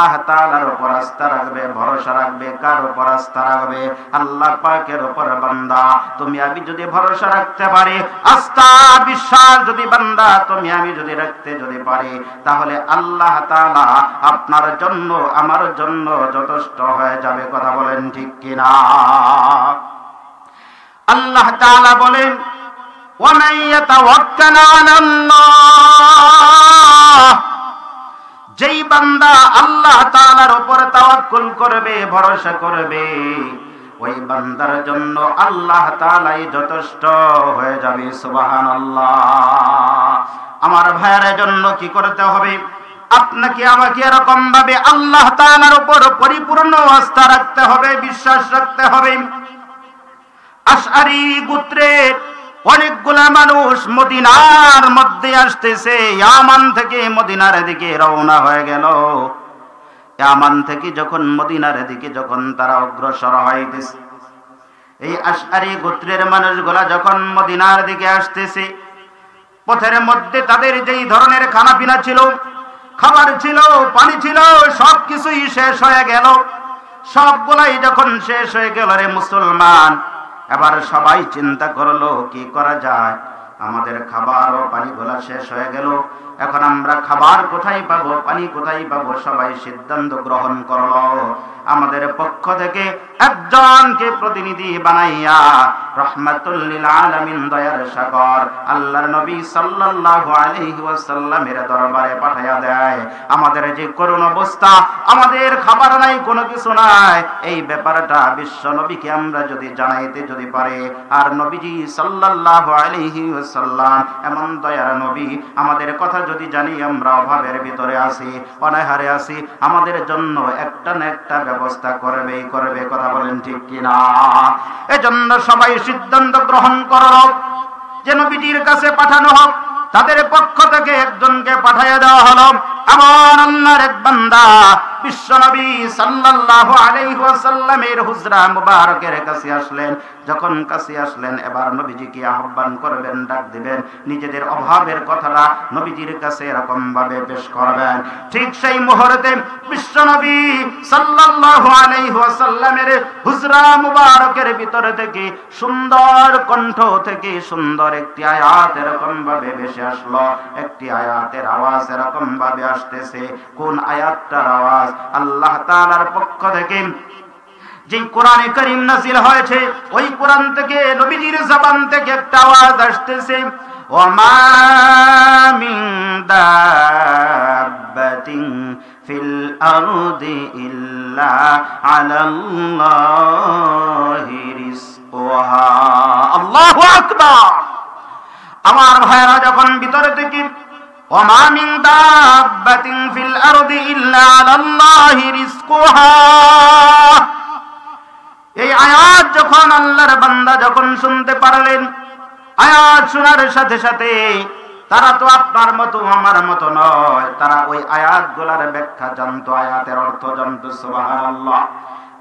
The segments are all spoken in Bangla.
আল্লাহ তাআলার উপর আস্থা রাখবে, ভরসা রাখবে। কার উপর আস্থা রাখবে? আল্লাহ পাকের উপর। বান্দা তুমি আমি যদি ভরসা রাখতে পারি, আস্থা বিশ্বাস যদি বান্দা তুমি আমি যদি রাখতে যদি পারি, তাহলে আল্লাহ তাআলা আপনার জন্য আমার জন্য যথেষ্ট হয়ে যাবে। কথা বলেন ঠিক কিনা? আল্লাহ তাআলা বলেন, ওয়ামান ইয়াতাওয়াক্কাল আলাল্লাহ, যেই বান্দা আল্লাহ তাআলার উপর তাওয়াক্কুল করবে, ভরসা করবে, ওই বান্দার জন্য আল্লাহ তাআলাই যথেষ্ট হয়ে যাবে। সুবহানাল্লাহ। আমার ভাইয়ের জন্য কি করতে হবে? আপনাকে আমাকে এরকম ভাবে আল্লাহ তাআলার উপর পরিপূর্ণ আস্থা রাখতে হবে, বিশ্বাস রাখতে হবে। আশআরী গোত্রের অনেকগুলা মানুষ মদিনার মধ্যে আসতেছে। ইয়ামান থেকে মদিনার দিকে রওনা হয়ে গেল। ইয়ামান থেকে যখন মদিনার দিকে যখন তারা অগ্রসর হইতেছে, এই আশআরী গোত্রের মানুষগুলা যখন মদিনার দিকে আসতেছে, পথের মধ্যে তাদের যেই ধরনের খানাপিনা ছিল, খাবার ছিল, পানি ছিল, সবকিছুই শেষ হয়ে গেল। সবগুলাই যখন শেষ হয়ে গেল রে মুসলমান, এবার সবাই চিন্তা করলো কি করা যায়। আমাদের খাবার ও পানিগুলা শেষ হয়ে গেল, এখন আমরা খাবার কোথায় পাবো, পানি কোথায় পাবো? সবাই সিদ্ধান্ত গ্রহণ করলো আমাদের পক্ষ থেকে একজনকে প্রতিনিধি বানাইয়া রাহমাতুল লিল আলামিন দয়ার সাগর আল্লাহর নবী সাল্লাল্লাহু আলাইহি ওয়াসাল্লামের দরবারে পাঠায়া দেয়। আমাদের যে করুণ অবস্থা, আমাদের খাবার নাই, কোনো কিছু নাই, এই ব্যাপারটা বিশ্ব নবীকে আমরা যদি জানাইতে যদি পারে, আর নবীজি সাল্লাল্লাহু আলাইহি ওয়াসাল্লাম এমন দয়ার নবী, আমাদের কথা যদি জানি আমরা অভাবের ভিতরে আছি, অনাহারে আছি, আমাদের জন্য একটা না একটা ব্যবস্থা করবেই করবে। কথা বলেন ঠিক কিনা? এজন্য সবাই সিদ্ধান্ত গ্রহণ করো যে নবীজির কাছে পাঠানো হোক। তাদের পক্ষ থেকে একজনকে পাঠাইয়া দেওয়া হলো। এমন আল্লাহর এক বান্দা বিশ্বনবী সাল্লাল্লাহু আলাইহি ওয়াসাল্লামের হুজরা মুবারকের কাছে আসলেন। যখন কাছে আসলেন, এবার নবীজিকে আহ্বান করবেন, ডাক দিবেন, নিজেদের অভাবের কথাটা নবীজির কাছে এরকম ভাবে পেশ করবেন। ঠিক সেই মুহূর্তে বিশ্বনবী সাল্লাল্লাহু আলাইহি ওয়াসাল্লামের হুজরা মুবারকের ভিতর থেকে সুন্দর কণ্ঠ থেকে সুন্দর একটি আয়াত এরকম ভাবে ভেসে আসলো। একটি আয়াতের আওয়াজ এরকম ভাবে আসতেছে। কোন আয়াতটার আওয়াজ? আল্লাহ তাআলার পক্ষ থেকে যে কোরআনে কারীম নাযিল হয়েছে, ওই কোরআন থেকে নবীজির জবান থেকে একটা আওয়াজ আসতেছে, ওয়ামা মিন দাব্বাতিন ফিল আরদি ইল্লা আলাল্লাহি রিজকুহা। আল্লাহু আকবার। আমার ভাইরা যখন ভিতরে থেকে ওয়ামা মিন দাব্বাতিন ফিল আরদি ইল্লা আলাল্লাহি রিজকুহা, এই আয়াত যখন আল্লাহর বান্দা যখন শুনতে পারলেন, আয়াত শোনার সাথে সাথে তারা তো আপনার মতো আমার মতো নয়, তারা ওই আয়াতগুলোর ব্যাখ্যা জানতো, আয়াতের অর্থ জানতো। সুবহানাল্লাহ।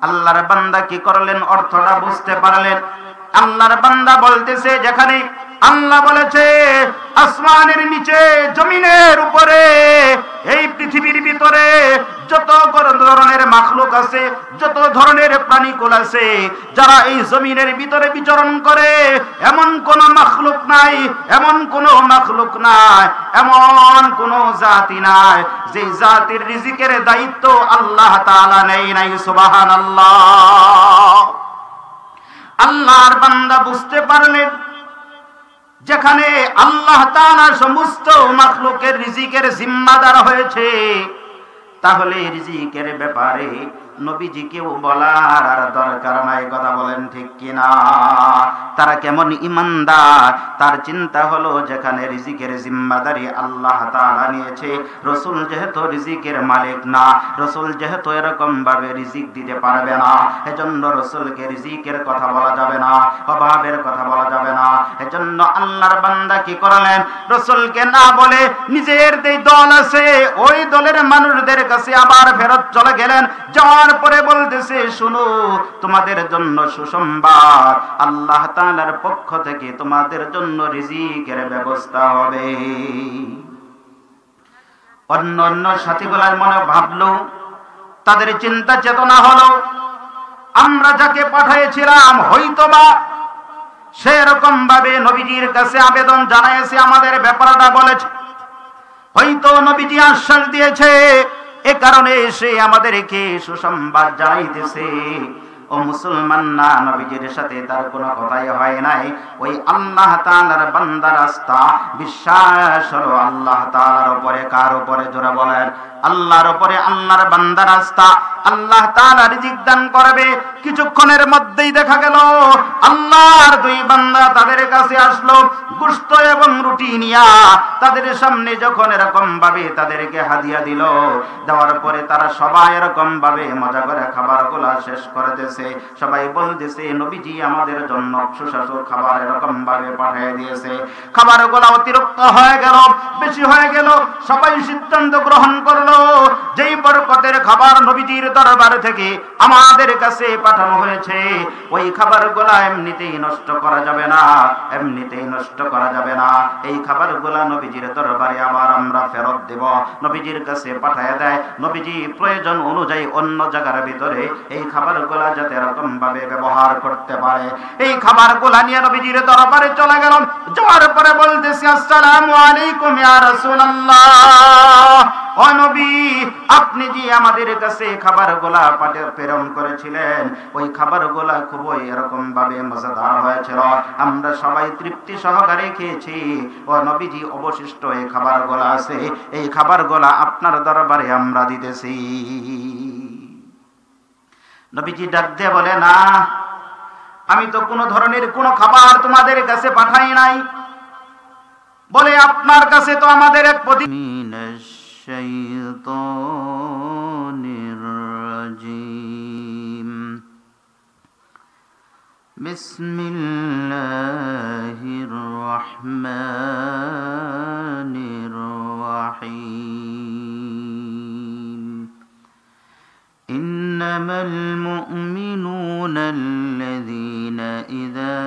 আল্লাহর বান্দা কি করলেন? অর্থটা বুঝতে পারলেন। আল্লাহর বান্দা বলতেছে, যেখানে আল্লাহ বলেছে আসমানের নিচে, জমিনের উপরে, এই পৃথিবীর ভিতরে যত ধরনের মাখলুক আছে, যত ধরনের প্রাণীকুল আছে, যারা এই জমিনের ভিতরে বিচরণ করে, এমন কোন মাখলুক নাই, এমন কোন মাখলুক নাই, এমন কোন জাতি নাই যে জাতির রিজিকের দায়িত্ব আল্লাহ তাআলা নেই নাই। সুবহানাল্লাহ। আল্লাহর বান্দা বুঝতে পারলেন, যেখানে আল্লাহ তাআলা সমস্ত মাখলুকের রিজিকের জিম্মাদার হয়েছে, তাহলে রিজিকের ব্যাপারে নবীজিকেও বলার আর দরকার নাই। কথা বলেন ঠিক কিনা? তারা কেমন ইমানদার, তার চিন্তা হলো যেখানে রিজিকের জিম্মাদারি আল্লাহ তাআলা নিয়েছে, রাসূল যেহেতু রিজিকের মালিক না, রাসূল যেহেতু এরকম ভাবে রিজিক দিতে পারবে না, এজন্য রাসূলকে রিজিকের কথা বলা যাবে না, অভাবের কথা বলা যাবে না। এজন্য আল্লাহর বান্দা কি করলেন? রাসূলকে না বলে নিজের যে দল আছে, ওই দলের মানুষদের কাছে আবার ফেরত চলে গেলেন। যাওয়ার পরে বলতেছে, শুনো, তোমাদের জন্য সুসংবাদ, আল্লাহ তাআলার পক্ষ থেকে তোমাদের জন্য রিজিকের ব্যবস্থা হবে। অন্য অন্য সাথীগুলার মনে ভাবলো তাদের চিন্তা চেতনা হলো আমরা যাকে পাঠিয়েছিলাম হয়তোবা সেরকম ভাবে নবীজির কাছে আবেদন জানাইছে, আমাদের ব্যাপারটা বলেছে, হয়তো নবীজি আশ্বাস দিয়েছে, এ কারণে সে আমাদেরকে সুসংবাদ জানাইতেছে। ও মুসলমান না, নবীজির সাথে তার কোনো কথাই হয় নাই। ওই আল্লাহ তাআলার বান্দার আস্থা বিশ্বাস হলো আল্লাহ তাআলার উপরে। কার উপরে? জোরে বলেন। আল্লাহর উপরে আল্লাহর বান্দার আস্থা। আল্লাহ তাআলা রিজিক দান করবে। কিছুক্ষণের মধ্যেই দেখা গেল আল্লাহর দুই বান্দা তাদের কাছে আসলো গোশত এবং রুটি নিয়া। তাদের সামনে যখন এরকম ভাবে তাদেরকে হাদিয়া দিল, দেওয়ার পরে তারা সবাই এরকম ভাবে মজা করে খাবারগুলা শেষ করে দিয়েছে। সবাই বলতেছে নবীজি আমাদের জন্য সুস্বাদু খাবার এরকম ভাবে পাঠিয়ে দিয়েছে। খাবারগুলা অতিরিক্ত হয়ে গেল, বেশি হয়ে গেল। সবাই সিদ্ধান্ত গ্রহণ করলো যেই বরকতের খাবার নবীজির দরবার থেকে আমাদের কাছে পাঠানো হয়েছে, ওই খাবারগুলা এমনিতেই নষ্ট করা যাবে না, এমনিতেই নষ্ট করা যাবে না। এই খাবারগুলা নবীজির দরবারে আবার আমরা ফেরত দেব। নবীজির কাছে পাঠায় দেয়। নবীজি প্রয়োজন অনুযায়ী অন্য জায়গার ভিতরে এই খাবারগুলা যাতে এরকম ভাবে ব্যবহার করতে পারে। এই খাবারগুলা নিয়ে নবীজির দরবারে চলে গেল। যাওয়ার পরে বলতেছি, আসসালামু আলাইকুম ইয়া রাসূলুল্লাহ। ও নবী, আপনি যে আমাদের কাছে খাবারগুলা প্রেরণ করেছিলেন, ওই খাবারগুলা খুবই এরকম ভাবে মজাদার হয়েছিল, আমরা সবাই তৃপ্তি সহকারে খেয়েছি। ও নবীজি, অবশিষ্ট এই খাবারগুলা আছে, এই খাবারগুলা আপনার দরবারে আমরা দিতেছি। নবীজি ডাক দিয়ে বলে, না, আমি তো কোনো ধরনের কোনো খাবার তোমাদের কাছে পাঠাই নাই। বলে, আপনার কাছে তো আমাদের এক الشيطان الرجيم بسم الله الرحمن الرحيم إنما المؤمنون الذين إذا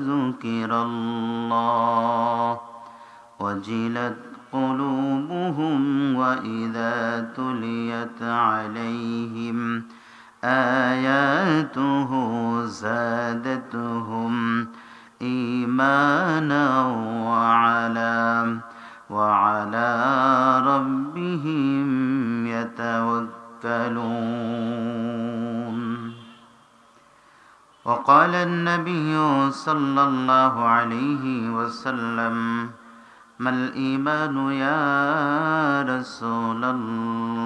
ذكر الله وجلت قلوبهم وإذا تليت عليهم آياته زادتهم إيمانا وعلى ربهم يتوكلون. وقال النبي صلى الله عليه وسلم ما الإيمان يا رسول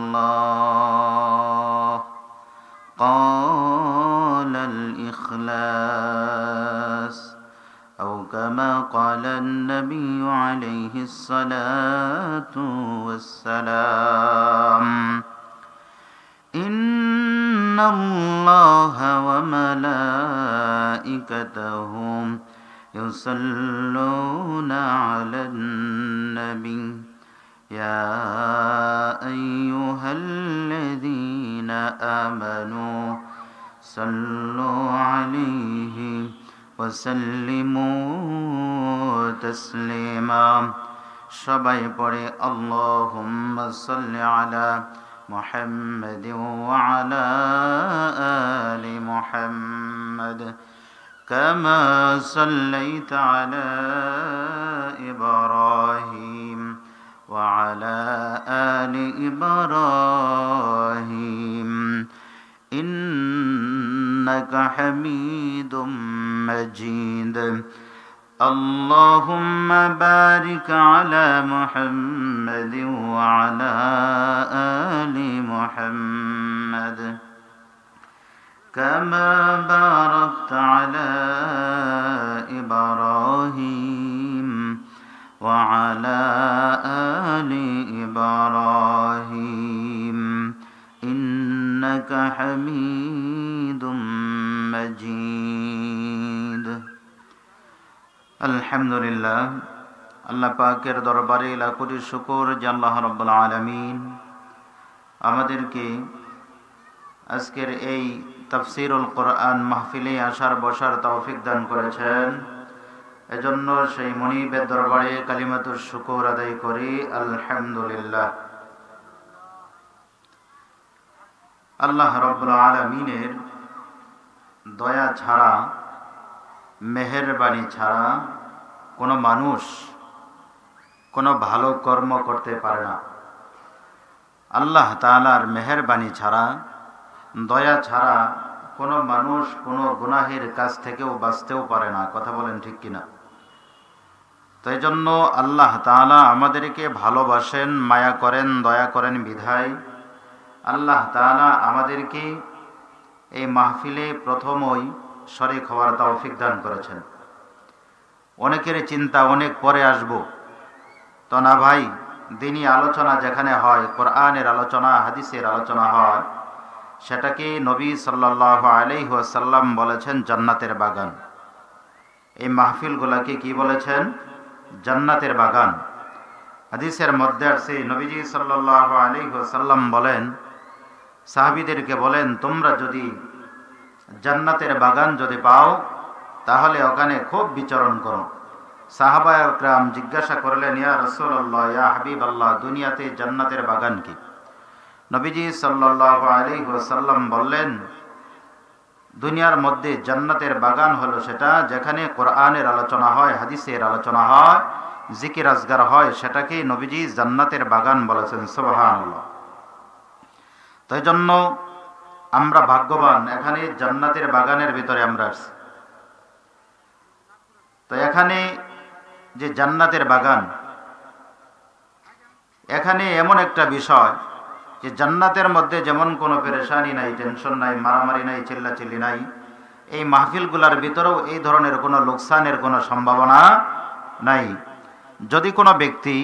الله؟ قال الإخلاص أو كما قال النبي عليه الصلاة والسلام. إن الله وملائكته يصلون على النبي يا أيها الذين آمنوا صلوا عليه وسلموا تسليما. সবাই পড়ে আল্লাহুম্মা সাল্লি আলা মুহাম্মাদিন ওয়া আলা আলি মুহাম্মাদ كما صليت على إبراهيم وعلى آل إبراهيم إنك حميد مجيد. اللهم بارك على محمد وعلى آل محمد كما باركت على إبراهيم وعلى آل إبراهيم إنك حميد مجيد. الحمد لله. আল্লাহ পাকের দরবারে লাখ কোটি শুকর যে আল্লাহ রাব্বুল আলামিন আমাদেরকে আজকের এই তাফসীরুল কোরআন মাহফিলে আসার বসার তৌফিক দান করেছেন। এজন্য সেই মুনিবের দরবারে কালিমাতুর শুকর আদায় করি, আলহামদুলিল্লাহ। আল্লাহ রাব্বুল আলামিনের দয়া ছাড়া, মেহেরবানি ছাড়া কোনো মানুষ কোনো ভালো কর্ম করতে পারে না। আল্লাহ তাআলার মেহেরবানি ছাড়া, দয়া ছাড়া কোনো মানুষ কোনো গুনাহের কাছ থেকেও বাঁচতেও পারে না। কথা বলেন ঠিক কিনা? তাই জন্য আল্লাহ তাআলা আমাদেরকে ভালোবাসেন, মায়া করেন, দয়া করেন বিধায় আল্লাহ তাআলা আমাদেরকে এই মাহফিলে প্রথমই শরীক হওয়ার তৌফিক দান করেছেন। অনেকের চিন্তা অনেক পরে আসব, তো না ভাই, দিনী আলোচনা যেখানে হয়, কোরআনের আলোচনা, হাদিসের আলোচনা হয়, সেটাকে নবী সাল্লাল্লাহু আলাইহি ওয়াসাল্লাম বলেছেন জান্নাতের বাগান। এই মাহফিলগুলোকে কি বলেছেন? জান্নাতের বাগান। হাদিসের মধ্যে আছে নবীজি সাল্লাল্লাহু আলাইহি ওয়াসাল্লাম বলেন, সাহাবীদেরকে বলেন, তোমরা যদি জান্নাতের বাগান যদি পাও তাহলে ওখানে খুব বিচরণ করো। সাহাবায়ে কেরাম জিজ্ঞাসা করলেন, ইয়া রাসূলুল্লাহ, ইয়া হাবিবাল্লাহ, দুনিয়াতে জান্নাতের বাগান কি? নবীজি সাল্লাল্লাহু আলাইহি ওয়াসাল্লাম বললেন, দুনিয়ার মধ্যে জান্নাতের বাগান হলো সেটা যেখানে কোরআনের আলোচনা হয়, হাদিসের আলোচনা হয়, জিকির আজগার হয়, সেটাকে নবীজি জান্নাতের বাগান বলেছেন। সুবহানাল্লাহ। তাই জন্য আমরা ভাগ্যবান, এখানে জান্নাতের বাগানের ভিতরে আমরা আছি। তো এখানে যে জান্নাতের বাগান, এখানে এমন একটা বিষয় যে জান্নাতের মধ্যে যেমন কোনো পেরেশানি নাই, টেনশন নাই, মারামারি নাই, চিল্লাচিল্লি নাই, এই মাহফিলগুলোর ভিতরেও এই ধরনের কোনো লোকসানের কোনো সম্ভাবনা নাই। যদি কোনো ব্যক্তি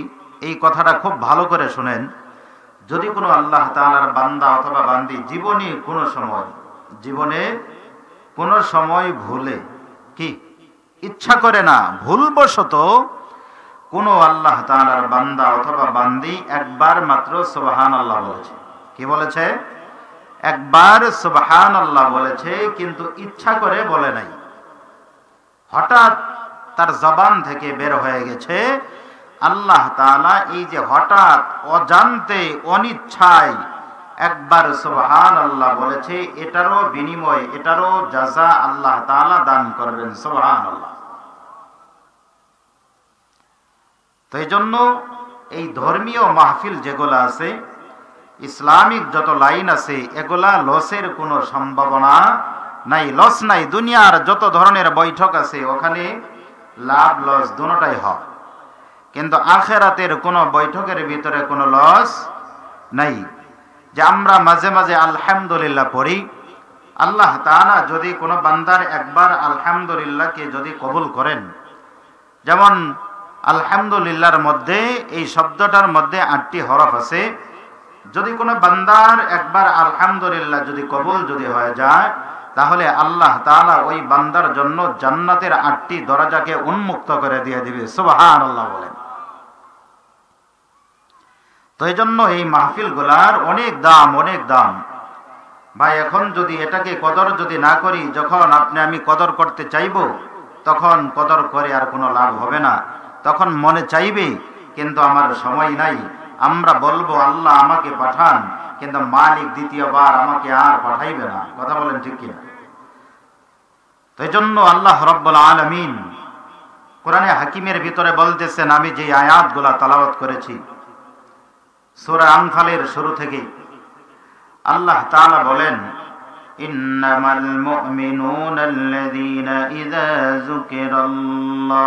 এই কথাটা খুব ভালো করে শুনেন, যদি কোনো আল্লাহ তাআলার বান্দা অথবা বান্দি জীবনে কোনো সময় ভুলে, কি ইচ্ছা করে না, ভুলবশত কোনো আল্লাহ তাআলার বান্দা অথবা বান্দি একবার মাত্র সুবহানাল্লাহ বলেছে, কি বলেছে? একবার সুবহানাল্লাহ বলেছে, কিন্তু ইচ্ছা করে বলে নাই, হঠাৎ তার জবান থেকে বের হয়ে গেছে। আল্লাহ তাআলা এই যে হঠাৎ, অজান্তে, অনিচ্ছায় একবার সুবহানাল্লাহ বলেছে, এটারও বিনিময়, এটারও জাযা আল্লাহ তাআলা দান করবেন। সুবহানাল্লাহ। তো এই জন্য এই ধর্মীয় মাহফিল যেগুলো আছে, ইসলামিক যত লাইন আছে, এগুলা লসের কোনো সম্ভাবনা নাই, লস নাই। দুনিয়ার যত ধরনের বৈঠক আছে ওখানে লাভ লস দুটোটাই হয়, কিন্তু আখিরাতের কোনো বৈঠকের ভিতরে কোনো লস নাই। যে আমরা মাঝে মাঝে আলহামদুলিল্লাহ পড়ি, আল্লাহ তাআলা যদি কোনো বান্দার একবার আলহামদুলিল্লাহকে যদি কবুল করেন, যেমন আলহামদুলিল্লাহর মধ্যে, এই শব্দটার মধ্যে 8টি হরফ আছে, যদি কোনো বান্দার একবার আলহামদুলিল্লাহ যদি কবুল যদি হয়ে যায়, তাহলে আল্লাহ তাআলা ওই বান্দার জন্য জান্নাতের 8টি দরজাকে উন্মুক্ত করে দিয়ে দিবে। সুবহানাল্লাহ বলেন। তো এই জন্য এই মাহফিলগুলার অনেক দাম, অনেক দাম ভাই। এখন যদি এটাকে কদর যদি না করি, যখন আপনি আমি কদর করতে চাইব, তখন কদর করে আর কোনো লাভ হবে না। তখন মনে চাইবে, কিন্তু আমার সময় নাই। আমরা বলবো আল্লাহ আমাকে পাঠান, কিন্তু মালিক দ্বিতীয়বার আমাকে আর পাঠাইবে না। কথা বলেন ঠিক কিনা? তো এই জন্য আল্লাহ রাব্বুল আলামিন কোরআনে হাকিমের ভিতরে বলতেছেন, আমি যে আয়াতগুলা তেলাওয়াত করেছি সূরা আনফালের শুরু থেকে, আল্লাহ তাআলা বলেন, ইন্নামাল মুমিনুনা আল্লাযীনা ইযা যুকিরাল্লাহ।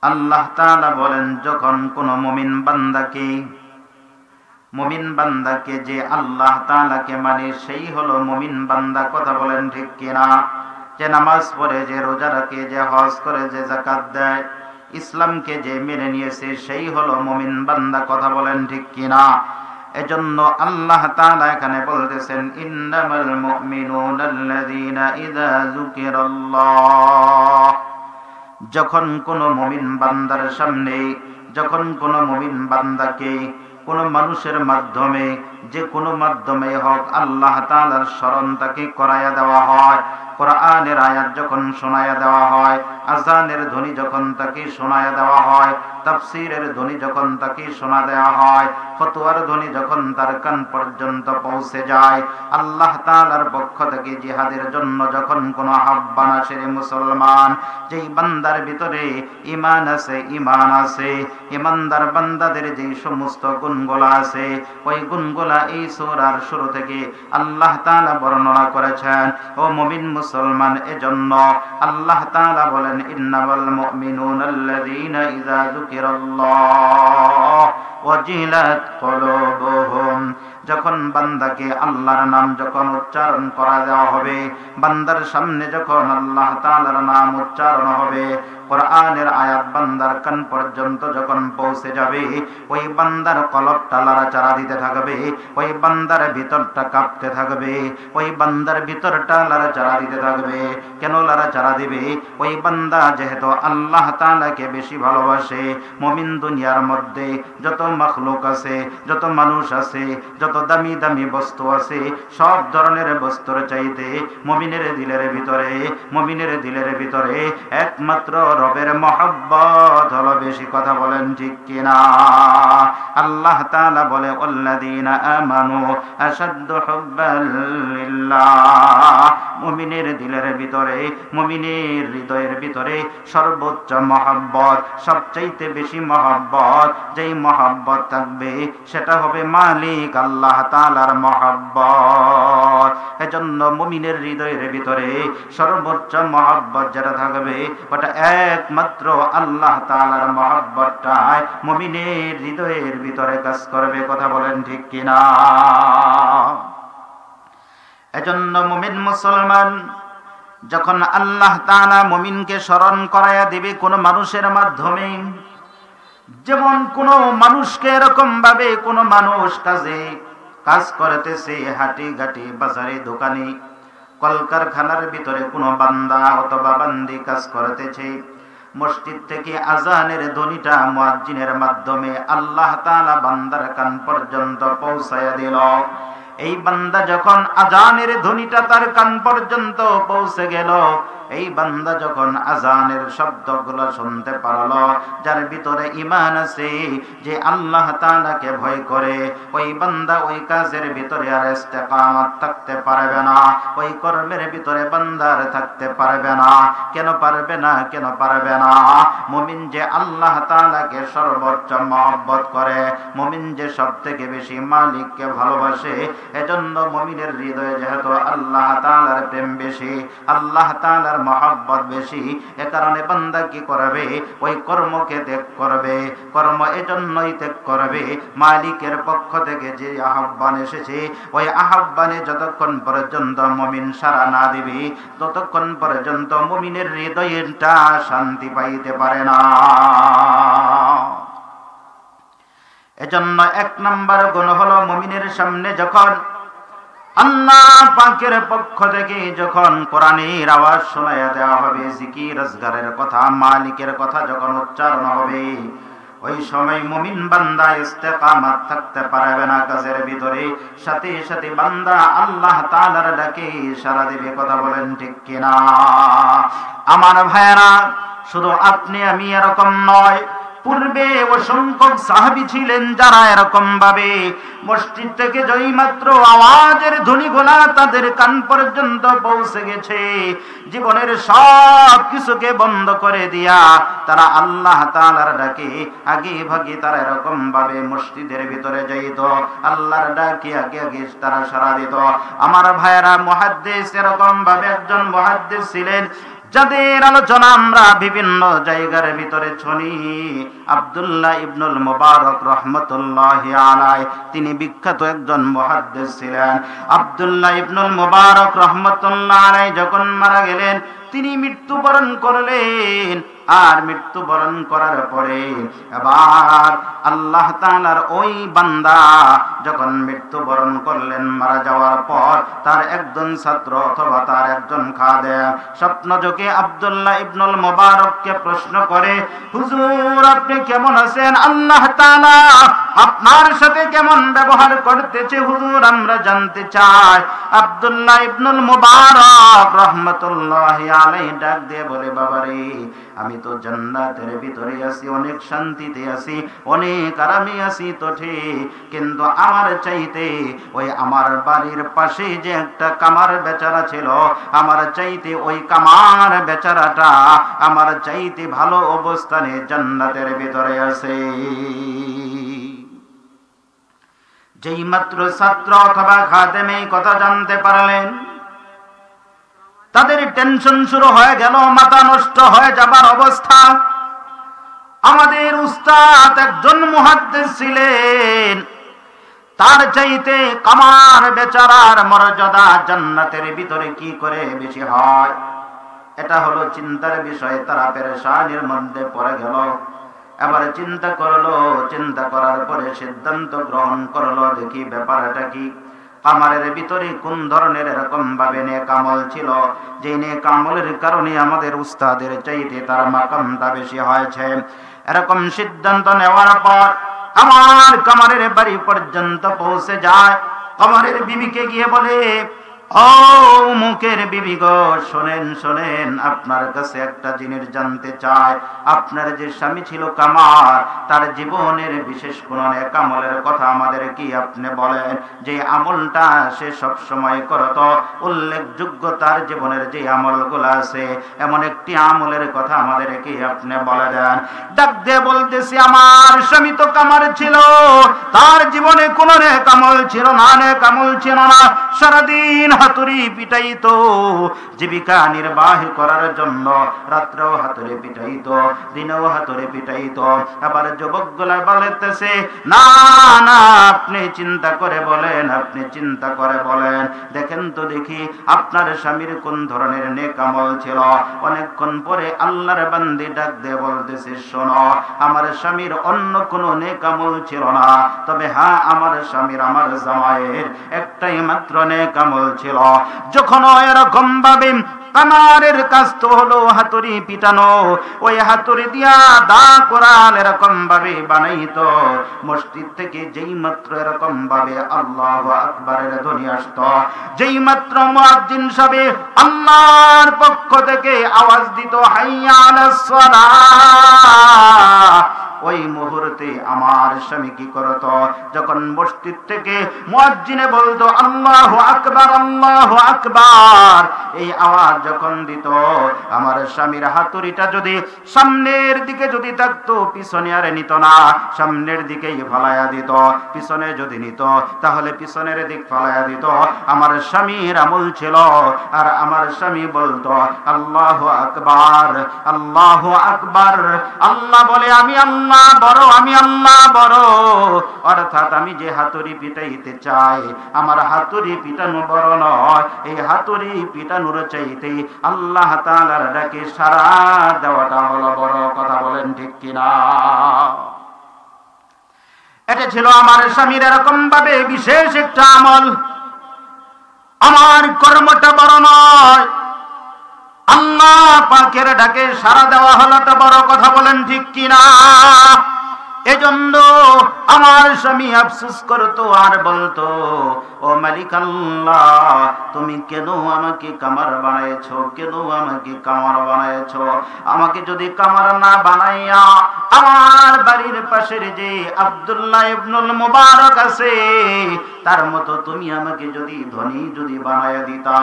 আল্লাহ তাআলা বলেন, যখন কোন মুমিন বান্দাকে যে আল্লাহ তাআলাকে মানে, সেই হলো মুমিন বান্দা। কথা বলেন ঠিক কিনা? যে নামাজ পড়ে, যে রোজা রাখে, যে হজ করে, যে যাকাত দেয়, ইসলামকে যে মেনে নিয়েছে, সেই হলো মুমিন বান্দা। কথা বলেন ঠিক কিনা? এজন্য আল্লাহ তাআলা এখানে বলতেছেন, ইন্নামাল মুমিনুনা আল্লাযীনা ইযা যুকিরাল্লাহ। যখন কোন মুমিন বান্দার সামনে, যখন কোন মুমিন বান্দাকে কোন মানুষের মাধ্যমে, যে কোনো মাধ্যমে হোক, আল্লাহ তাআলার স্মরণ তাকে করায়া দেওয়া হয়, কোরআনের আয়াত যখন শোনায়া দেওয়া হয়, আজানের ধ্বনি যখন তাকে শোনায়া দেওয়া হয়, তাফসীরের ধ্বনি যখন তাকে শোনা দেওয়া হয়, ফতোয়ার ধ্বনি যখন তার কান পর্যন্ত পৌঁছে যায়, আল্লাহ তাআলার পক্ষ থেকে জিহাদের জন্য যখন কোনো আহ্বান আসে, মুসলমান, যেই বান্দার ভিতরে ঈমান আছে, ঈমানদার বান্দাদের যেই সমস্ত গুণগুলো আছে, ওই গুণগুলা এই সূরার শুরু থেকে আল্লাহ তাআলা বর্ণনা করেছেন। ও মুমিন মুসলমান, এজন্য আল্লাহ তাআলা বলেন, ইন্নামাল মুমিনুনা আল্লাযীনা ইযা যুকিরাল্লাহ ওয়াজিলাত কুলুবুহুম। যখন বান্দাকে আল্লাহর নাম যখন উচ্চারণ করা দেওয়া হবে, বান্দার সামনে যখন আল্লাহ তাআলার নাম উচ্চারণ হবে, কোরআনের আয়াত বান্দার কান পর্যন্ত যখন পৌঁছে যাবে, ওই বান্দার কলবটা লড়াচাড়া দিতে থাকবে, ওই বান্দার ভিতরটা কাঁপতে থাকবে, ওই বান্দার ভিতরটা লড়াচাড়া দিতে থাকবে। কেন লড়াচাড়া দিবে? ওই বান্দা যেহেতু আল্লাহ তাআলাকে বেশি ভালোবাসে। মুমিন দুনিয়ার মধ্যে যত মাখলুক আছে, যত মানুষ আছে, যত দামি দামি বস্তু আছে, সব ধরনের বস্তুর চাইতে মুমিনের দিলের ভিতরে একমাত্র রবের মহব্বত হলো বেশি। কথা বলেন ঠিক কিনা? আল্লাহ তাআলা বলে, আল্লাযীনা আমানু আশাদ্দু হুব্বান লিল্লাহ। মুমিনের দিলের ভিতরে, মুমিনের হৃদয়ের ভিতরে সর্বোচ্চ মহব্বত, সবচাইতে বেশি মহব্বত, যেই মহব্বত থাকবে সেটা হবে মালিক আল্লাহ তাআলার মহব্বত। এজন্য মুমিনের হৃদয়ের ভিতরে সর্বোচ্চ মহব্বত যেটা থাকবে, ওটা একমাত্র আল্লাহ তাআলার মহব্বতটাই মুমিনের হৃদয়ের ভিতরে কাজ করবে। কথা বলেন ঠিক কিনা? এজন্য মুমিন মুসলমান যখন আল্লাহ তাআলা মুমিনকে স্মরণ করায়া দিবে কোন মানুষের মাধ্যমে, যেমন কোন মানুষকে এরকম ভাবে কোন মানুষ কাজ করতেছে, হাঁটি ঘাটি বাজারে দোকানে কলকারখানার ভিতরে কোন বান্দা অথবা বান্দি কাজ করতেছে, মসজিদ থেকে আজানের ধ্বনিটা মুয়াজ্জিনের মাধ্যমে আল্লাহ তাআলা বান্দার কান পর্যন্ত পৌঁছায়া দিল। এই বান্দা যখন আজানের ধ্বনিটা তার কান পর্যন্ত পৌঁছে গেল, এই বান্দা যখন আজানের শব্দগুলো শুনতে পারলো, যার ভিতরে ঈমান আছে, যে আল্লাহ তাআলাকে ভয় করে, ওই বান্দা ওই কাজের ভিতরে আর ইস্তেকামত থাকতে পারবে না, ওই কর্মের ভিতরে বান্দার থাকতে পারবে না। কেন পারবে না? মুমিন যে আল্লাহ তাআলাকে সর্বোচ্চ মহব্বত করে, মুমিন যে সবথেকে বেশি মালিককে ভালোবাসে, এজন্য মুমিনের হৃদয়ে যেহেতু আল্লাহ তাআলার প্রেম বেশি, আল্লাহ তাআলার মহব্বত বেশি, এ কারণে বান্দা কি করবে? ওই কর্মকে ত্যাগ করবে। কর্ম এজন্যই ত্যাগ করবে, মালিকের পক্ষ থেকে যে আহ্বান এসেছে, ওই আহ্বানে যতক্ষণ পর্যন্ত মুমিন সাড়া না দিবে, ততক্ষণ পর্যন্ত মুমিনের হৃদয়টা শান্তি পাইতে পারে না। এজন্য এক নাম্বার গুণ হলো, মুমিনের সামনে যখন আল্লাহ পাকের পক্ষ থেকে যখন কোরআনের আওয়াজ শোনায়া দেওয়া হবে, জিকির আজগারের কথা, মালিকের কথা যখন উচ্চারণ হবে, ওই সময় মুমিন বান্দা ইস্তেকামত থাকতে পারবে না কাজের ভিতরে, সাথে সাথে বান্দা আল্লাহ তাআলার ডাকে সাড়া দিবে। কথা বলেন ঠিক কিনা? আমার ভাইয়েরা, শুধু আপনি আমি এরকম নয়, পূর্বে অসংখ্য সাহাবী ছিলেন যারা এরকম ভাবে মসজিদ থেকে যেই মাত্র আওয়াজের ধ্বনিগুলা তাদের কান পর্যন্ত পৌঁছে গেছে, জীবনের সব কিছুকে বন্ধ করে দিয়া তারা আল্লাহ তাআলার ডাকে আগে ভাগে তারা এরকম ভাবে মসজিদের ভিতরে যাইত, আল্লাহর ডাকে আগে আগে তারা সাড়া দিত। আমার ভাইয়েরা, মুহাদ্দিস এরকম ভাবে একজন মুহাদ্দিস ছিলেন যাদের আলোচনা আমরা বিভিন্ন জায়গার ভিতরে শুনি। আব্দুল্লাহ ইবনুল মুবারক রাহমাতুল্লাহি আলাইহি, তিনি বিখ্যাত একজন মুহাদ্দিস ছিলেন। আব্দুল্লাহ ইবনুল মুবারক রাহমাতুল্লাহি আলাইহি যখন মারা গেলেন, তিনি মৃত্যুবরণ করলেন, আর মৃত্যুবরণ করার পরে আবার আল্লাহ তাআলার ওই বান্দা যখন মৃত্যুবরণ করলেন, মারা যাওয়ার পর তার একজন ছাত্র অথবা তার একজন খাদেম স্বপ্নযোগে আব্দুল্লাহ ইবনুল মুবারককে প্রশ্ন করে, হুজুর আপনি কেমন আছেন? আল্লাহ তাআলা আপনার সাথে কেমন ব্যবহার করতেছে হুজুর আমরা জানতে চাই। আব্দুল্লাহ ইবনুল মুবারক রাহমাতুল্লাহি আলাইহি ডাক দিয়ে বলে, বাবারে আমি তো জান্নাতের ভিতরে আছি, অনেক শান্তিতে আছি, অনেক আরামে আছি তো ঠিক, কিন্তু আমার চাইতে ওই আমার বাড়ির পাশে যে একটা কামার বেচারা ছিল, আমার চাইতে ওই কামার বেচারাটা আমার চাইতে ভালো অবস্থানে জান্নাতের ভিতরে আছে। যেই মাত্র ছাত্র অথবা খাদেম এই কথা জানতে পারলেন, তাদের টেনশন শুরু হয়ে গেল, মাথা নষ্ট হয়ে যাবার অবস্থা। আমাদের উস্তাদ একজন মুহাদ্দিস ছিলেন, তার চাইতে কামার বেচারার মর্যাদা জান্নাতের ভিতরে কি করে বেশি হয়, এটা হলো চিন্তার বিষয়। তারা পেরেশানির মধ্যে পড়ে গেল। এবারে চিন্তা করলো, চিন্তা করার পরে সিদ্ধান্ত গ্রহণ করলো, দেখি ব্যাপারটা কি। কামারের ভিতরে কোন ধরনের এরকম ভাবে নেক আমল ছিল, যে নেক আমলের কারণে আমাদের উস্তাদের চাইতে তার মাকামটা বেশি হয়েছে। এরকম সিদ্ধান্ত নেওয়ার পর আমার কামারের বাড়ি পর্যন্ত পৌঁছে যায়। কামারের বিবিকে গিয়ে বলে, ও মুখের বিবি গো, শোনেন শোনেন, আপনার কাছে একটা জিনিস জানতে চাই। আপনার যে স্বামী ছিল কামার, তার জীবনের বিশেষ কোন নেক আমলের কথা আমাদের কি আপনি বলেন, যে আমলটা সে সব সময় করত, উল্লেখযোগ্য তার জীবনের যে আমলগুলো আছে, এমন একটি আমলের কথা আমাদের কি আপনি বলে দেন। ডাক দিয়ে বলতেছি, আমার স্বামী তো কামার ছিল, তার জীবনে কোন নেক আমল ছিল না, নেক আমল ছিল না, সারাদিন হাতুড়ি পিটাইতো জীবিকা নির্বাহ করার জন্য, রাত্রেও হাতুড়ি পিটাইতো, দিনেও হাতুড়ি পিটাইতো। আবার যুবকগুলা বলতেছে, না না আপনি চিন্তা করে বলেন, আপনি চিন্তা করে বলেন, দেখেন তো দেখি আপনার স্বামীর কোন ধরনের নেক আমল ছিল। অনেকক্ষণ পরে আল্লাহর বান্দি ডাক দিয়ে বলতেছে, শোনো, আমার স্বামীর অন্য কোনো নেক আমল ছিল না, তবে হ্যাঁ আমার স্বামীর, আমার জামাইয়ের একটাই মাত্র নেক আমল ছিল। যখন এরকম ভাবে কামারের কাজ তো হলো হাতুড়ি পিটানো, ওই হাতুড়ি দিয়া দা কোরআন এরকম ভাবে বানাইতো, মসজিদ থেকে যেই মাত্র এরকম ভাবে আল্লাহু আকবারের ধ্বনি আসতো, যেই মাত্র মুয়াজ্জিন সাহেব আল্লাহর পক্ষ থেকে আওয়াজ দিত, হাইয়া আলাস সালাহ, ওই মুহূর্তে আমার স্বামী কি করত, যখন মসজিদ থেকে মুয়াজ্জিনে বলতো আল্লাহু আকবার, আল্লাহু আকবার, এই আওয়াজ যখন দিত, আমার স্বামীর হাতুড়িটা যদি সামনের দিকে যদি থাকতো, পিছনে আর নিত না, সামনের দিকেই ফালাইয়া দিত, পিছনে যদি নিত তাহলে পিছনের দিক ফালাইয়া দিত। আমার স্বামীর আমল ছিল, আর আমার স্বামী বলতো আল্লাহু আকবার, আল্লাহু আকবার। আল্লাহ বলে আমি আল্লাহ বড়, আমি আল্লাহ বড়, অর্থাৎ আমি যে হাতুড়ি পিটাইতে চাই, আমার হাতুড়ি পিটানো বড় নয়, এই হাতুড়ি পিটানোর চাইতে আল্লাহ তাআলার ডাকে সাড়া দেওয়াটা হলো বড়। কথা বলেন ঠিক কিনা? এটা ছিল আমার স্বামীর এরকম ভাবে বিশেষ একটা আমল। আমার কর্মটা বড় নয়, আল্লাহ পাকের ডাকে সাড়া দেওয়া হলো তো বড়। কথা বলেন ঠিক কিনা? এজন্য আমার স্বামী আফসোস করতো আর বলতো, ও মালিক আল্লাহ, তুমি কেন আমাকে কামার বানাইছো, কেন আমাকে কামার বানাইছো? আমাকে যদি কামার না বানাইয়া আমার বাড়ির পাশের যে আব্দুল্লাহ ইবনুল মুবারক আছে, তার মতো তুমি আমাকে যদি ধনী যদি বানাইয়া দিতা,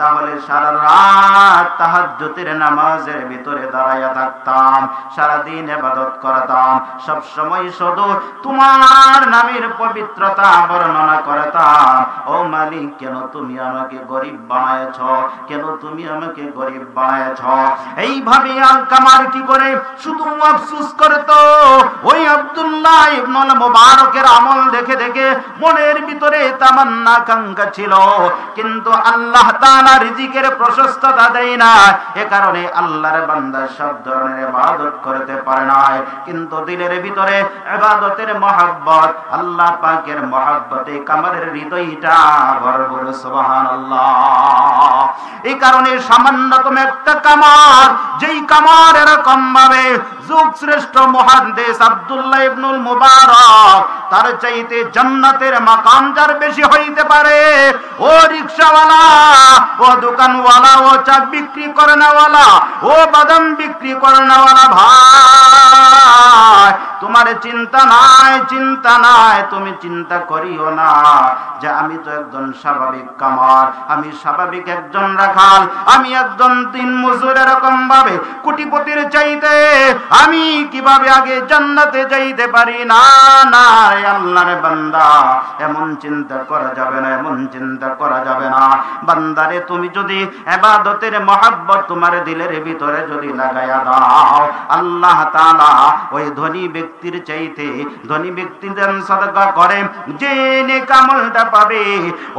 তাহলে সারা রাত তাহাজ্জুদের নামাজের ভিতরে দাঁড়াইয়া থাকতাম, সারাদিন ইবাদত করতাম, সব সময় শুধু তোমার নামের পবিত্রতা বর্ণনা করতাম, ও মালিক কেন তুমি আমাকে গরিব বানায়েছ, কেন তুমি আমাকে গরিব বানায়েছ। এইভাবে কামার কি করে শুধু আফসোস করতো। ওই আব্দুল্লাহ ইবনুল মুবারকের আমল দেখে দেখে মনের ভিতরে তামান্না আকাঙ্ক্ষা ছিল, কিন্তু আল্লাহ তাআলা রিজিকের প্রশস্ততা দেয় না, এ কারণে আল্লাহর বান্দা সব ধরনের ইবাদত করতে পারে না। কিন্তু দিলের ভিতরে ইবাদতের মহব্বত, আল্লাহ পাকের মহব্বতে কামারের হৃদয়টা ভরপুর। সুবহানাল্লাহ। এই কারণে সামান্যতম একটা কামার, যেই কামার এরকম ভাবে যুগ শ্রেষ্ঠ মুহাদ্দিস আব্দুল্লাহ ইবনুল মুবারক, তার চাইতে জান্নাতের মাকাম যার বেশি হইতে পারে। ও রিকশাওয়ালা, ও দোকানওয়ালা, ও চা বিক্রি করনেওয়ালা, ও বাদাম বিক্রি করনেওয়ালা ভাই, তোমার চিন্তা নাই, চিন্তা নাই, তুমি চিন্তা করিও না যে আমি তো একজন স্বাভাবিক কামার, আমি স্বাভাবিক একজন রাখাল, আমি একজন দিন মজুর, এরকম ভাবে কোটিপতির চাইতে আমি কিভাবে আগে জান্নাতে যাইতে পারি। না না আল্লাহর বান্দা, এমন চিন্তা করা যাবে না, এমন চিন্তা করা যাবে না। বান্দারে তুমি যদি ইবাদতের মহব্বত তোমার দিলের ভিতরে যদি লাগায়া দাও, আল্লাহ তাআলা ওই ধনী ব্যক্তির চাইতে, ধনী ব্যক্তি যেন সাদকা করে যে নেক আমলটা পাবে,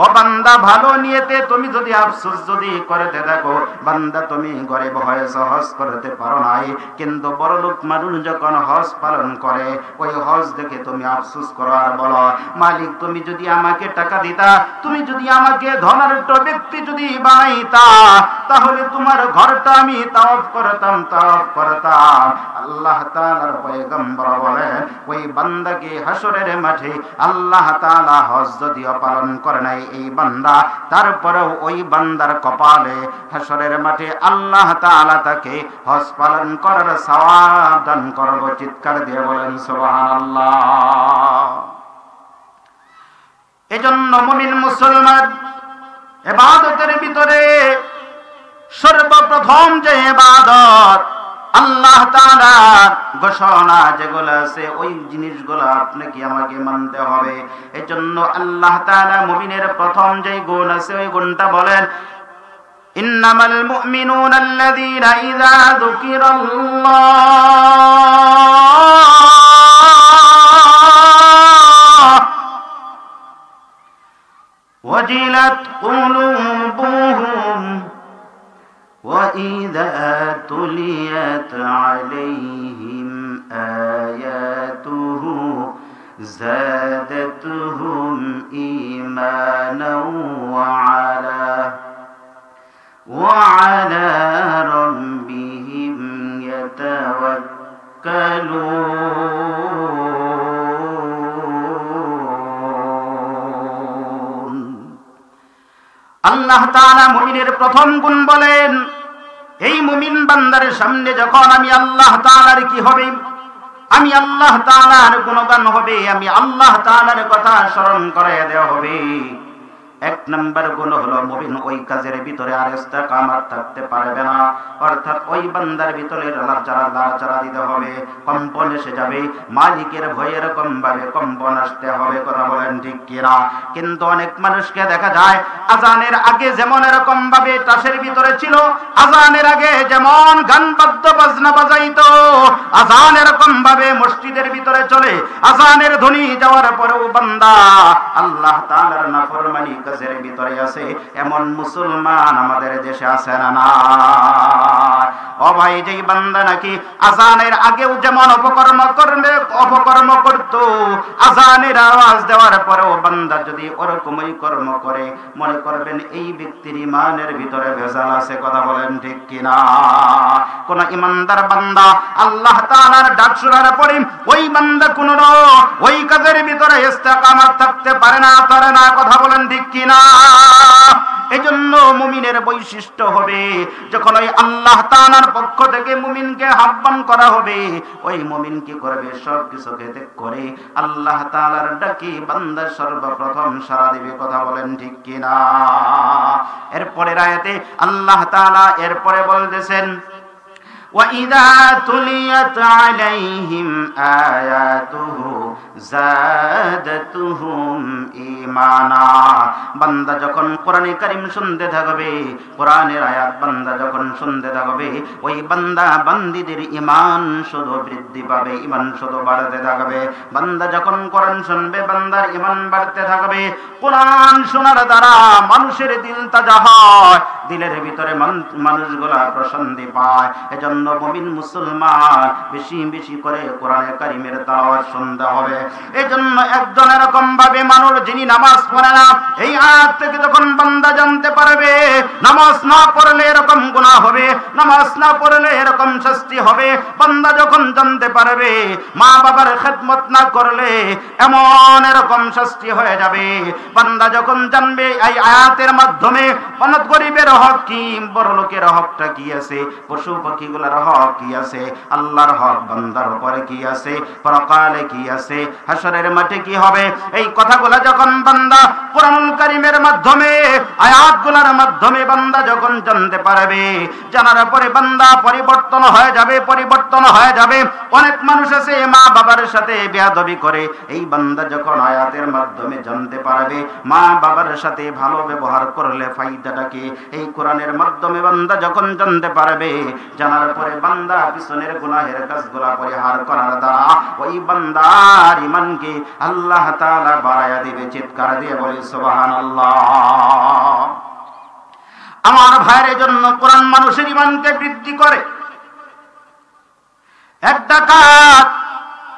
ও বান্দা ভালো নিয়তে তুমি যদি আফসোস যদি করতে থাকো, বান্দা তুমি গরিব হয়েছ, হজ করতে পারো নাই, কিন্তু বড় লোক মানুষ যখন হজ পালন করে, ওই হজ দেখে তুমি আফসোস করো আর বলো, মালিক তুমি যদি আমাকে টাকা দিতা, তুমি যদি আমাকে ধনাঢ্য ব্যক্তি যদি বানাইতা, তাহলে তোমার ঘরটা আমি তাওয়াফ করতাম, তাওয়াফ করতাম। আল্লাহ তাআলার পয়গম্বর বলেন, ওই বান্দাকে হাসরের মাঠে আল্লাহ তাআলা হজ যদিও পালন করে নাই এই বান্দা, তারপরেও ওই বান্দার কপালে হাসরের মাঠে আল্লাহ তাআলা তাকে হজ পালন করার সওয়াব দান করব। চিৎকার দিয়ে বলেন সুবহানাল্লাহ। এজন্য মুমিন মুসলমান ইবাদতের ভিতরে সর্বপ্রথম যে ইবাদত আল্লাহ তাআলার ঘোষণা যেগুলো আছে, ওই জিনিসগুলো আপনাকে আমাকে মানতে হবে। এজন্য আল্লাহ তাআলা মুমিনের প্রথম যে গুণ আছে, ওই গুণটা বলেন, ইন্নামাল মুমিনুনা আল্লাযীনা ইযা যুকিরাল্লাহ ওয়াজিলাত কুলুবুহুম وَإِذَا تُلِيَتْ عَلَيْهِمْ آيَاتُهُ زَادَتْهُمْ إِيمَانًا وَعَلَى رَبِّهِمْ يَتَوَكَّلُونَ। আল্লাহ তাআলা মুমিনের প্রথম গুণ বলেন, এই মুমিন বান্দার সামনে যখন আমি আল্লাহ তাআলার কি হবে, আমি আল্লাহ তাআলার গুণগান হবে, আমি আল্লাহ তাআলার কথা স্মরণ করে দেওয়া হবে। এক নম্বর গুণ হলো মুমিন ওই কাজের ভিতরে আর ইস্তেকামাত থাকতে পারবে না, অর্থাৎ ওই বান্দার ভিতরে লাড়াচাড়া দিতে হবে, কম্পন এসে যাবে, মালিকের ভয়ে এরকম ভাবে কম্পন আসতে হবে। কথা বলেন ঠিক কিনা? কিন্তু অনেক মানুষকে দেখা যায় আজানের আগে যেমন এরকম ভাবে তাসের ভিতরে ছিল, আজানের আগে যেমন গান বাদ্য বাজনা বাজাইতো, আজান এরকম ভাবে মসজিদের ভিতরে চলে, আজানের ধ্বনি যাওয়ার পরেও বান্দা আল্লাহ তাআলার নাফরমানি কাজের ভিতরে আছে, এমন মুসলমান আমাদের দেশে আছে না? না। ও ভাই, যেই বান্দা নাকি আজানের আগেও যেমন অপকর্ম করত, আজানের আওয়াজ দেওয়ার পরেও বান্দা যদি ওরকমই কর্ম করে, মনে করবেন এই ব্যক্তির ঈমানের ভিতরে ভেজাল আছে। কথা বলেন ঠিক কিনা? কোন ঈমানদার বান্দা আল্লাহ তাআলার ডাক শোনার পরে ওই বান্দা কোন ওই কাজের ভিতরে ইস্তেকামাত থাকতে পারে না। কথা বলেন ঠিক কিনা? এজন্য মুমিনের বৈশিষ্ট্য হবে, যখন ওই আল্লাহ তাআলার পক্ষ থেকে মুমিনকে আহ্বান করা হবে, ওই মুমিন কি করবে? সব কিছুকে ত্যাগ করে আল্লাহ তাআলার ডাকে বান্দা সর্বপ্রথম সাড়া দিবে। কথা বলেন ঠিক কিনা? এরপরে আয়াতে আল্লাহ তাআলা এরপরে বলতেছেন, وَإِذَا تُلِيَتْ عَلَيْهِمْ آيَاتُهُ زَادَتْهُمْ ঈমানা। বান্দা যখন কোরআনে কারীম শুনতে থাকবে, কোরআনের আয়াত বান্দা যখন শুনতে থাকবে, ওই বান্দা বান্দীদের ঈমান শুধু বৃদ্ধি পাবে, ঈমান শুধু বাড়তে থাকবে। বান্দা যখন কোরআন শুনবে, বান্দার ঈমান বাড়তে থাকবে। কোরআন শোনার দ্বারা মানুষের দিল তাজা হয়, দিলের ভিতরে মানুষগুলা প্রশান্তি পায়। এজন্য মুমিন মুসলমান বেশি বেশি করে কোরআনে কারীমের তেলাওয়াত শুনতে হবে। এজন্য একজন এরকম ভাবে মানুষ যিনি নামাজ পড়ে না, এই আয়াত থেকে যখন বান্দা জানতে পারবে নামাজ না পড়লে এরকম গুনাহ হবে, নামাজ না পড়লে এরকম শাস্তি হবে, বান্দা যখন জানতে পারবে মা বাবার খেদমত না করলে এমন এরকম শাস্তি হয়ে যাবে, বান্দা যখন জানবে এই আয়াতের মাধ্যমে অনাথ গরিবের হক কি, বড় লোকের হকটা কি আছে, পশু পাখিগুলোর হক কি আছে, আল্লাহর হক বান্দার উপরে কি আছে, পরকালে কি আছে, হাসরের মাঠে কি হবে, এই কথাগুলো যখন বান্দা কোরআনুল কারীমের মাধ্যমে আয়াতগুলোর মাধ্যমে বান্দা যখন জানতে পারবে, জানার পরে বান্দা পরিবর্তন হয়ে যাবে, পরিবর্তন হয়ে যাবে। অনেক মানুষ আছে মা বাবার সাথে বেয়াদবি করে, এই বান্দা যখন আয়াতের মাধ্যমে জানতে পারবে মা বাবার সাথে ভালো ব্যবহার করলে ফায়দাটা কি, এই কোরআনের মাধ্যমে বান্দা যখন জানতে পারবে, জানার পরে বান্দা পিছনের গুনাহের কাজগুলো পরিহার করার দ্বারা ওই বান্দার ঈমানকে আল্লাহ তাআলা বাড়ায়া দিবে। চিৎকার দিয়ে বলি সুবহানাল্লাহ। আমার ভাইয়ের জন্য কোরআন মানুষের ঈমানকে বৃদ্ধি করে। এক ডাকাত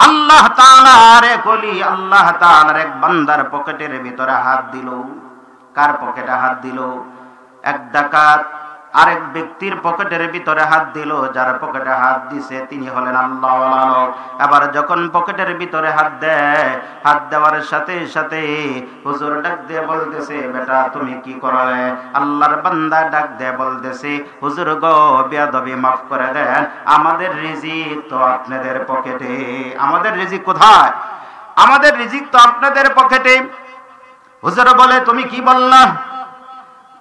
আল্লাহ তাআলার এক ওলি, আল্লাহ তাআলার এক বান্দার পকেটের ভিতরে হাত দিল। কার পকেটে হাত দিল? এক ডাকাত আরেক ব্যক্তির পকেটের ভিতরে হাত দিল। যার পকেটে হাত দিছে তিনি হলেন আল্লাহওয়ালা লোক। এবার যখন পকেটের ভিতরে হাত দেয়, হাত দেওয়ার সাথে সাথে হুজুর ডাক দিয়ে বলতেছে, বেটা তুমি কি করলে? আল্লাহর বান্দা ডাক দিয়ে বলতেছে, হুজুর গো বেয়াদবি মাফ করে দেন, আমাদের রিজিক তো আপনাদের পকেটে। আমাদের রিজিক কোথায়? আমাদের রিজিক তো আপনাদের পকেটে। হুজুর বলে, তুমি কি বললা?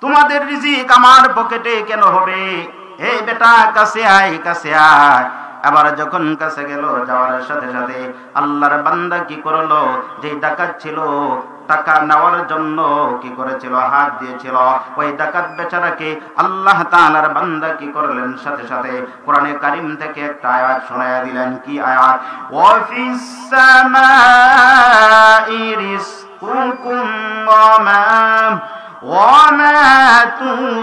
তোমাদের রিজিক আমার পকেটে কেন হবে? এই বেটা কাছে আয়, কাছে আয়। আবার যখন কাছে গেল, যাওয়ার সাথে সাথে আল্লাহর বান্দা কি করলো, যে ডাকাত ছিল টাকা নেওয়ার জন্য কি করেছিল, হাত দিয়েছিল, ওই ডাকাত বেচারাকে আল্লাহ তাআলার বান্দা কি করলেন, সাথে সাথে কোরআনে কারীম থেকে একটা আয়াত শোনায়া দিলেন। কি আয়াত? ওয়া ফিস সামাই রিজকুকুম ওয়া মা তুআদুন।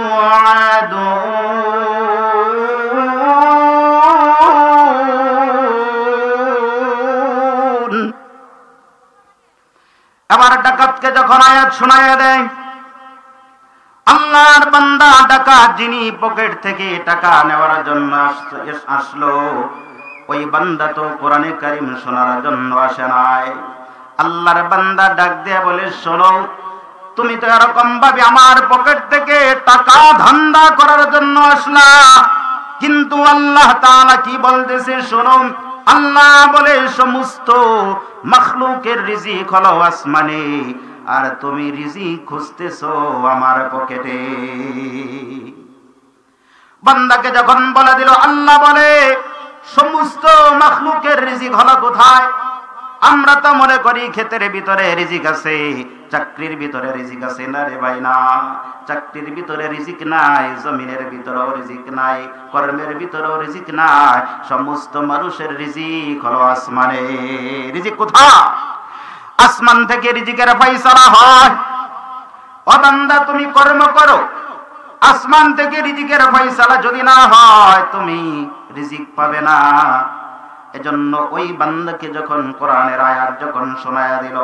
আবার ডাকাতকে যখন আয়াত শোনায়া দেয়, আল্লাহর বান্দা ডাকাত যিনি পকেট থেকে টাকা নেওয়ার জন্য আসলো, ওই বান্দা তো কোরআনে কারীম শোনার জন্য আসে নাই। আল্লাহর বান্দা ডাক দিয়ে বলে, শোনো, তুমি তো এরকম ভাবে আমার পকেট থেকে টাকা ধান্দা করার জন্য আসলা, কিন্তু আল্লাহ তাআলা কি বলতেছে শোনো। আল্লাহ বলে, সমস্ত মাখলুকের রিজিক হলো আসমানে, আর তুমি রিজিক খুঁজতেছো আমার পকেটে। বান্দাকে যখন বলে দিল, আল্লাহ বলে সমস্ত মাখলুকের রিজিক হলো কোথায়? আমরা তো মনে করি ক্ষেতের ভিতরে রিজিক আছে, চাকরির ভিতরে রিজিক আছে। না রে ভাই, না, চাকরির ভিতরে রিজিক নাই, জমিনের ভিতরেও রিজিক নাই, কর্মের ভিতরেও রিজিক নাই। সমস্ত মানুষের রিজিক হলো আসমানে। রিজিক কোথায়? আসমান থেকে রিজিকের ফয়সালা হয়। ও বান্দা, তুমি কর্ম করো, আসমান থেকে রিজিকের ফয়সালা যদি না হয় তুমি রিজিক পাবে না। এজন্য ওই বান্দাকে যখন কোরআনের আয়াত যখন শোনায়া দিল,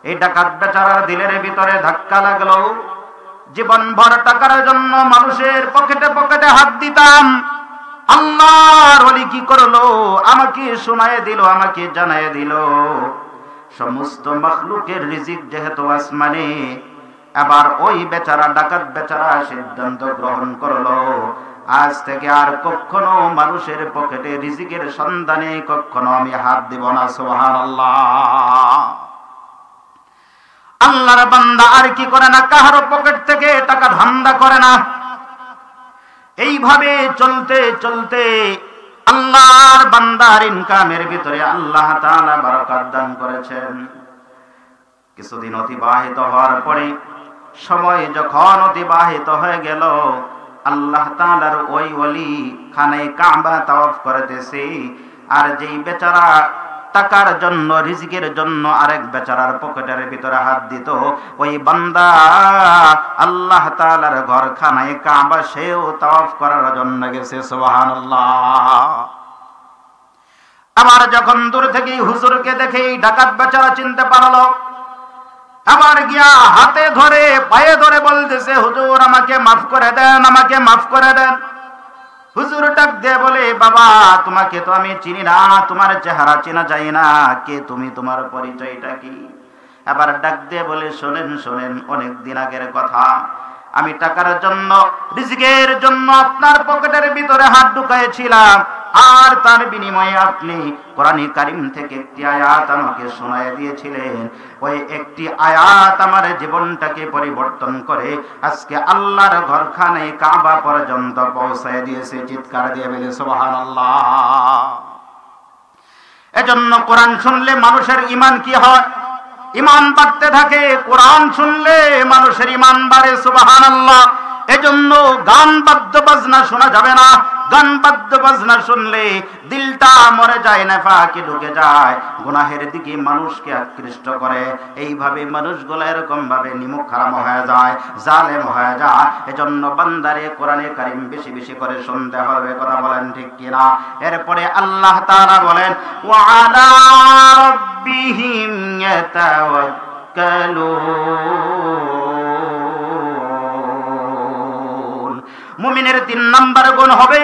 এই ডাকাত বেচারার দিলের ভিতরে ধাক্কা লাগলো। জীবন ভর টাকার জন্য মানুষের পকেটে পকেটে হাত দিতাম, আল্লাহর ওলি কি করলো? আমাকে শোনায় দিল, আমাকে জানায় দিল সমস্ত মাখলুকের রিজিক যেহেতু আসমানে। এবার ওই বেচারা ডাকাত বেচারা সিদ্ধান্ত গ্রহণ করলো, আজ থেকে আর কখনো মানুষের পকেটে রিজিকের সন্ধানে কখনো আমি হাত দিব না। সুবহানাল্লাহ। আল্লাহর বান্দা আর কি করে না, কাহারো পকেট থেকে টাকা ধান্দা করে না। এইভাবে চলতে চলতে আল্লাহর বান্দার ইনকামের ভিতরে আল্লাহ তাআলা বরকত দান করেছেন। কিছুদিন অতিবাহিত হওয়ার পরে, সময় যখন অতিবাহিত হয়ে গেল, আল্লাহ তাআলার ওই ওলি খানায়ে কাবা তাওয়াফ করতেছে, আর যেই বেচারা টাকার জন্য, রিজিকের জন্য আরেক বেচারার পকেটের ভিতরে হাত দিত, ওই বান্দা আল্লাহ তাআলার ঘর খানায়ে কাবা সেও তাওয়াফ করার জন্য গেছে। সুবহানাল্লাহ। আবার যখন দূর থেকে হুজুরকে দেখে ডাকাত বেচারা চিনতে পারলো, আবার গিয়া হাতে ধরে পায়ে ধরে বলতেছে, হুজুর আমাকে মাফ করে দেন, আমাকে মাফ করে দেন। হুজুর ডাক দিয়ে বলে, বাবা তোমাকে তো আমি চিনি না, তোমার চেহারা চেনা যায় না, কে তুমি, তোমার পরিচয়টা কি? আবার ডাক দিয়ে বলে, শোনেন শোনেন, অনেক দিন আগের কথা, আমি টাকার জন্য, রিজিকের জন্য আপনার পকেটের ভিতরে হাত ঢুকাইছিলাম, আর তার বিনিময়ে আপনি কোরআনে কারীম থেকে একটি আয়াত আমাকে শোনায় দিয়েছিলেন। ওই একটি আয়াত আমার জীবনটাকে পরিবর্তন করে আজকে আল্লাহর ঘরখানে কাবা পর্যন্ত পৌঁছায় দিয়েছে। চিৎকার দিয়ে বলে সুবহানাল্লাহ। এজন্য কোরআন শুনলে মানুষের ঈমান কি হয়? ঈমান বাড়তে থাকে। কোরআন শুনলে মানুষের ঈমান বাড়ে। সুবহানাল্লাহ। এজন্য গান বাদ্য বাজনা শোনা যাবে না। গান বাদ্য বাজনা শুনলে দিলটা মরে যায়, নেফাকে ঢুকে যায়, গুনাহের দিকে মানুষকে আকৃষ্ট করে। এইভাবে মানুষগুলো এরকম ভাবে নিমুখ হারাম হয়ে যায়, জালেম হয়ে যায়। এজন্য বান্দারে কোরআনে কারীম বেশি বেশি করে শুনতে হবে। কথা বলেন ঠিক কিনা? এরপরে আল্লাহ তাআলা বলেন, ওয়া আলা রাব্বিহিম ইয়াতাওয়াক্কালুন। মুমিনের 3 নাম্বার গুণ হবে